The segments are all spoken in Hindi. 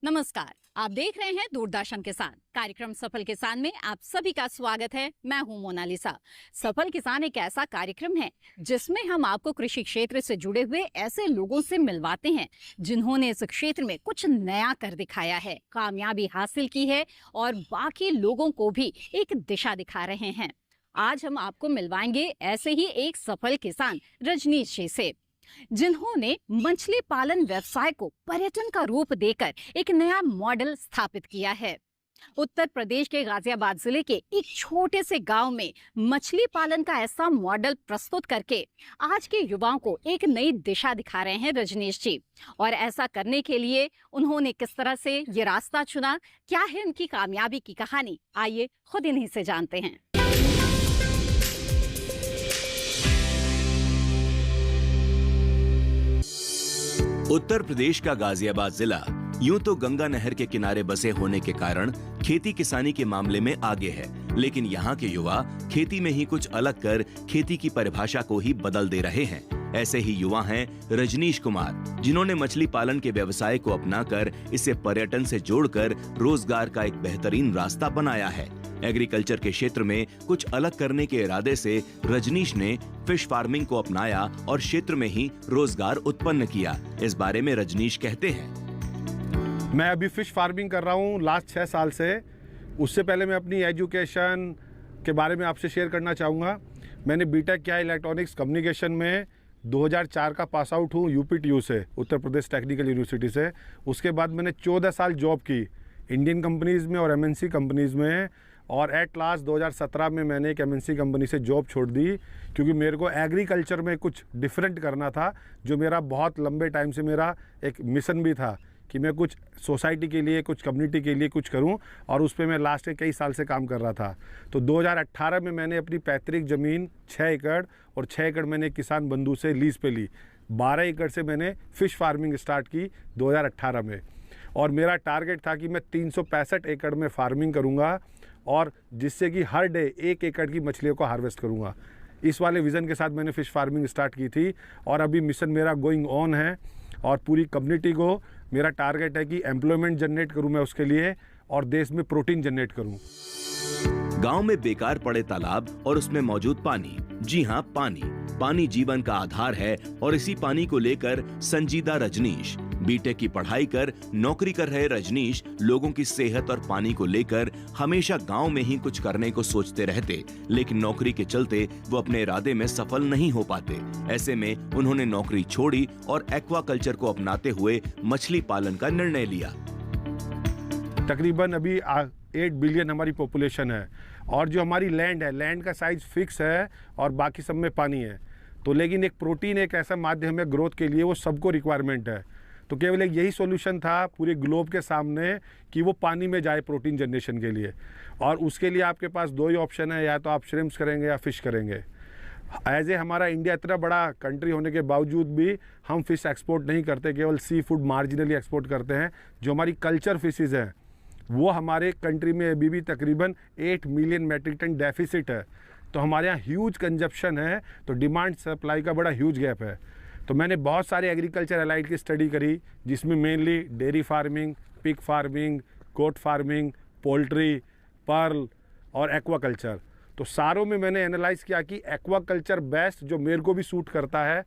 नमस्कार, आप देख रहे हैं दूरदर्शन किसान कार्यक्रम सफल किसान में आप सभी का स्वागत है। मैं हूं मोनालिसा। सफल किसान एक ऐसा कार्यक्रम है जिसमें हम आपको कृषि क्षेत्र से जुड़े हुए ऐसे लोगों से मिलवाते हैं जिन्होंने इस क्षेत्र में कुछ नया कर दिखाया है, कामयाबी हासिल की है और बाकी लोगों को भी एक दिशा दिखा रहे हैं। आज हम आपको मिलवाएंगे ऐसे ही एक सफल किसान रजनीश जी से, जिन्होंने मछली पालन व्यवसाय को पर्यटन का रूप देकर एक नया मॉडल स्थापित किया है। उत्तर प्रदेश के गाजियाबाद जिले के एक छोटे से गांव में मछली पालन का ऐसा मॉडल प्रस्तुत करके आज के युवाओं को एक नई दिशा दिखा रहे हैं रजनीश जी। और ऐसा करने के लिए उन्होंने किस तरह से ये रास्ता चुना, क्या है उनकी कामयाबी की कहानी, आइए खुद इन्हीं से जानते हैं। उत्तर प्रदेश का गाजियाबाद जिला यूं तो गंगा नहर के किनारे बसे होने के कारण खेती किसानी के मामले में आगे है, लेकिन यहाँ के युवा खेती में ही कुछ अलग कर खेती की परिभाषा को ही बदल दे रहे हैं। ऐसे ही युवा हैं रजनीश कुमार, जिन्होंने मछली पालन के व्यवसाय को अपनाकर इसे पर्यटन से जोड़कर रोजगार का एक बेहतरीन रास्ता बनाया है। एग्रीकल्चर के क्षेत्र में कुछ अलग करने के इरादे से रजनीश ने फिश फार्मिंग को अपनाया और क्षेत्र में ही रोजगार उत्पन्न किया। इस बारे में रजनीश कहते हैं, मैं अभी फिश फार्मिंग कर रहा हूँ लास्ट 6 साल से। उससे पहले मैं अपनी एजुकेशन के बारे में आपसे शेयर करना चाहूँगा। मैंने बीटेक किया इलेक्ट्रॉनिक्स कम्युनिकेशन में, 2004 का पास आउट हूँ यूपीटीयू से, उत्तर प्रदेश टेक्निकल यूनिवर्सिटी से। उसके बाद मैंने 14 साल जॉब की इंडियन कंपनीज़ में और एमएनसी कंपनीज़ में, और एट लास्ट 2017 में मैंने एक एमएनसी कंपनी से जॉब छोड़ दी, क्योंकि मेरे को एग्रीकल्चर में कुछ डिफरेंट करना था, जो मेरा बहुत लंबे टाइम से मेरा एक मिशन भी था कि मैं कुछ सोसाइटी के लिए, कुछ कम्युनिटी के लिए कुछ करूं, और उस पर मैं लास्ट के कई साल से काम कर रहा था। तो 2018 में मैंने अपनी पैतृक ज़मीन 6 एकड़ और 6 एकड़ मैंने किसान बंधु से लीज पे ली। 12 एकड़ से मैंने फ़िश फार्मिंग स्टार्ट की 2018 में, और मेरा टारगेट था कि मैं 365 एकड़ में फार्मिंग करूँगा, और जिससे कि हर डे 1 एकड़ की मछलियों को हार्वेस्ट करूँगा। इस वाले विज़न के साथ मैंने फ़िश फार्मिंग स्टार्ट की थी, और अभी मिशन मेरा गोइंग ऑन है। और पूरी कम्युनिटी को मेरा टारगेट है कि एम्प्लॉयमेंट जनरेट करूँ मैं उसके लिए, और देश में प्रोटीन जनरेट करूँ। गांव में बेकार पड़े तालाब और उसमें मौजूद पानी, जी हाँ पानी जीवन का आधार है, और इसी पानी को लेकर संजीदा रजनीश, बीटेक की पढ़ाई कर नौकरी कर रहे रजनीश लोगों की सेहत और पानी को लेकर हमेशा गांव में ही कुछ करने को सोचते रहते, लेकिन नौकरी के चलते वो अपने इरादे में सफल नहीं हो पाते। ऐसे में उन्होंने नौकरी छोड़ी और एक्वाकल्चर को अपनाते हुए मछली पालन का निर्णय लिया। तकरीबन अभी 8 बिलियन हमारी पॉपुलेशन है, और जो हमारी लैंड है, लैंड का साइज फिक्स है और बाकी सब में पानी है। तो लेकिन एक प्रोटीन एक ऐसा माध्यम है ग्रोथ के लिए, वो सबको रिक्वायरमेंट है। तो केवल एक यही सॉल्यूशन था पूरे ग्लोब के सामने कि वो पानी में जाए प्रोटीन जनरेशन के लिए, और उसके लिए आपके पास 2 ही ऑप्शन है, या तो आप श्रिम्प्स करेंगे या फ़िश करेंगे। एज ए हमारा इंडिया इतना बड़ा कंट्री होने के बावजूद भी हम फ़िश एक्सपोर्ट नहीं करते, केवल सी फूड मार्जिनली एक्सपोर्ट करते हैं। जो हमारी कल्चर फिशेज़ हैं वो हमारे कंट्री में अभी भी तकरीबन 8 मिलियन मेट्रिक टन डेफिसिट है। तो हमारे यहाँ ह्यूज कंजप्शन है, तो डिमांड सप्लाई का बड़ा ह्यूज गैप है। तो मैंने बहुत सारे एग्रीकल्चर एलाइड की स्टडी करी, जिसमें mainly dairy farming, pig farming, goat farming, poultry, pearl और एक्वाकल्चर। तो सारों में मैंने एनालाइज किया कि एक्वाकल्चर बेस्ट जो मेरे को भी सूट करता है,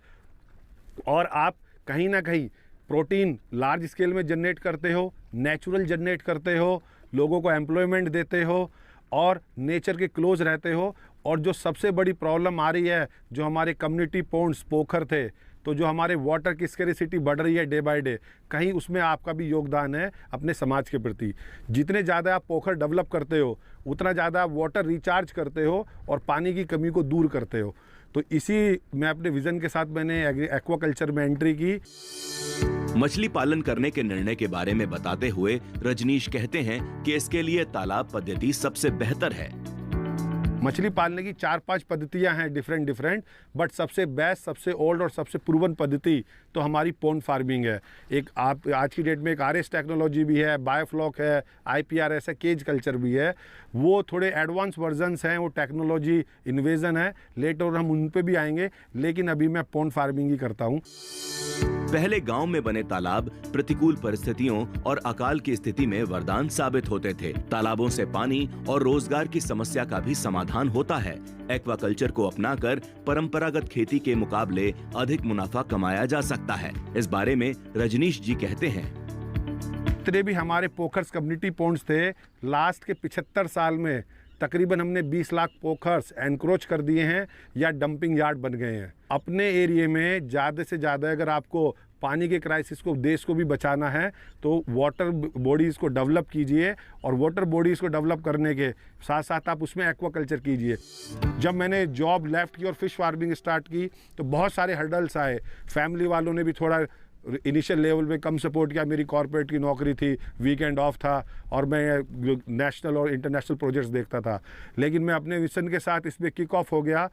और आप कहीं ना कहीं प्रोटीन लार्ज स्केल में जनरेट करते हो, नेचुरल जनरेट करते हो, लोगों को एम्प्लॉयमेंट देते हो, और नेचर के क्लोज रहते हो। और जो सबसे बड़ी प्रॉब्लम आ रही है, जो हमारे कम्युनिटी पॉन्ड्स पोखर थे, तो जो हमारे वाटर की स्केरिसिटी बढ़ रही है डे बाय डे, कहीं उसमें आपका भी योगदान है अपने समाज के प्रति। जितने ज़्यादा आप पोखर डेवलप करते हो, उतना ज़्यादा आप वाटर रिचार्ज करते हो और पानी की कमी को दूर करते हो। तो इसी मैं अपने विज़न के साथ मैंने एक्वाकल्चर में एंट्री की। मछली पालन करने के निर्णय के बारे में बताते हुए रजनीश कहते हैं कि इसके लिए तालाब पद्धति सबसे बेहतर है। मछली पालने की 4-5 पद्धतियां हैं डिफरेंट, बट सबसे बेस्ट, सबसे ओल्ड और सबसे प्रूवन पद्धति तो हमारी पॉन्ड फार्मिंग है। एक आप आज की डेट में एक आरएस टेक्नोलॉजी भी है, बायोफ्लॉक है, आईपीआरएस है, केज कल्चर भी है। वो थोड़े एडवांस वर्जन्स हैं, वो टेक्नोलॉजी इन्वेजन है, लेटर हम उन पे भी आएंगे, लेकिन अभी मैं पॉन्ड फार्मिंग ही करता हूँ। पहले गांव में बने तालाब प्रतिकूल परिस्थितियों और अकाल की स्थिति में वरदान साबित होते थे। तालाबों से पानी और रोजगार की समस्या का भी समाधान होता है। एक्वाकल्चर को अपनाकर परंपरागत खेती के मुकाबले अधिक मुनाफा कमाया जा सकता है। इस बारे में रजनीश जी कहते हैं, जितने भी हमारे पोखर्स कम्युनिटी पॉन्ड्स थे, लास्ट के 75 साल में तकरीबन हमने 20 लाख पोखर्स एनक्रोच कर दिए हैं या डंपिंग यार्ड बन गए हैं। अपने एरिया में ज़्यादा से ज़्यादा अगर आपको पानी के क्राइसिस को, देश को भी बचाना है, तो वाटर बॉडीज़ को डेवलप कीजिए और वाटर बॉडीज़ को डेवलप करने के साथ साथ आप उसमें एक्वाकल्चर कीजिए। जब मैंने जॉब लेफ्ट की और फिश फार्मिंग स्टार्ट की तो बहुत सारे हर्डल्स आए। फैमिली वालों ने भी थोड़ा इनिशियल लेवल में कम सपोर्ट किया। मेरी कॉर्पोरेट की नौकरी थी, वीकेंड ऑफ था और मैं नेशनल और इंटरनेशनल प्रोजेक्ट्स देखता था, लेकिन मैं अपने विजन के साथ इसमें किक ऑफ हो गया।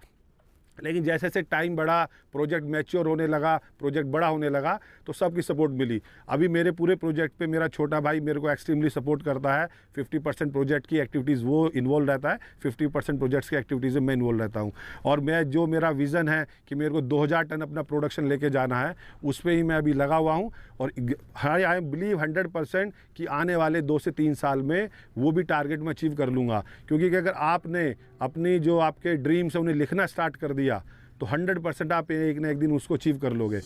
लेकिन जैसे जैसे टाइम बढ़ा, प्रोजेक्ट मैच्योर होने लगा, प्रोजेक्ट बड़ा होने लगा, तो सबकी सपोर्ट मिली। अभी मेरे पूरे प्रोजेक्ट पे मेरा छोटा भाई मेरे को एक्सट्रीमली सपोर्ट करता है। 50% प्रोजेक्ट की एक्टिविटीज़ वो इन्वॉल्व रहता है, 50% प्रोजेक्ट्स की एक्टिविटीज़ में मैं इन्वॉल्व रहता हूँ। और मैं जो मेरा विज़न है कि मेरे को 2000 टन अपना प्रोडक्शन लेके जाना है, उस पर ही मैं अभी लगा हुआ हूँ। और आई बिलीव 100% कि आने वाले 2 से 3 साल में वो भी टारगेट मैं अचीव कर लूँगा। क्योंकि अगर आपने अपनी जो आपके ड्रीम्स है उन्हें लिखना स्टार्ट कर दिया तो 100% आप एक ना एक दिन उसको अचीव कर लोगे।